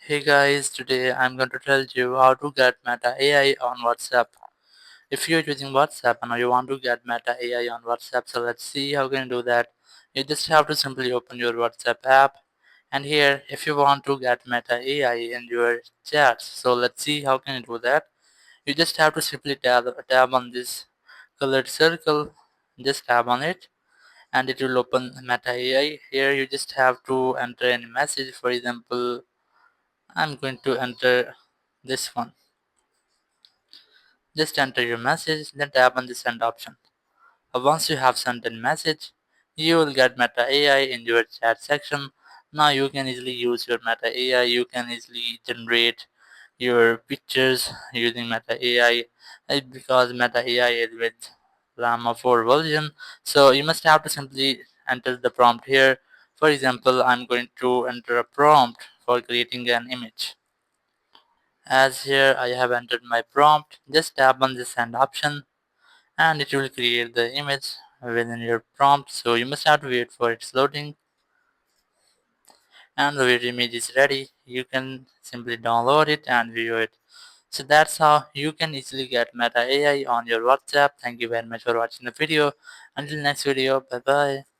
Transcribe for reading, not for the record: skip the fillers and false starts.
Hey guys, today I'm going to tell you how to get Meta AI on WhatsApp. If you're using WhatsApp and you want to get Meta AI on WhatsApp, so let's see how can you do that. You just have to simply open your WhatsApp app, and here if you want to get Meta AI in your chats, so let's see how can you do that. You just have to simply tab on this colored circle, just tap on it, and it will open Meta AI. Here you just have to enter any message. For example, I'm going to enter this one. Just enter your message, then tap on the send option. Once you have sent a message, you will get Meta AI in your chat section. Now you can easily use your Meta AI. You can easily generate your pictures using Meta AI because Meta AI is with Llama 4 version. So you must have to simply enter the prompt here. For example, I'm going to enter a prompt for creating an image. As here I have entered my prompt, just tap on the send option and it will create the image within your prompt. So you must have to wait for its loading, and the image is ready. You can simply download it and view it. So that's how you can easily get Meta AI on your WhatsApp. Thank you very much for watching the video. Until next video, bye bye.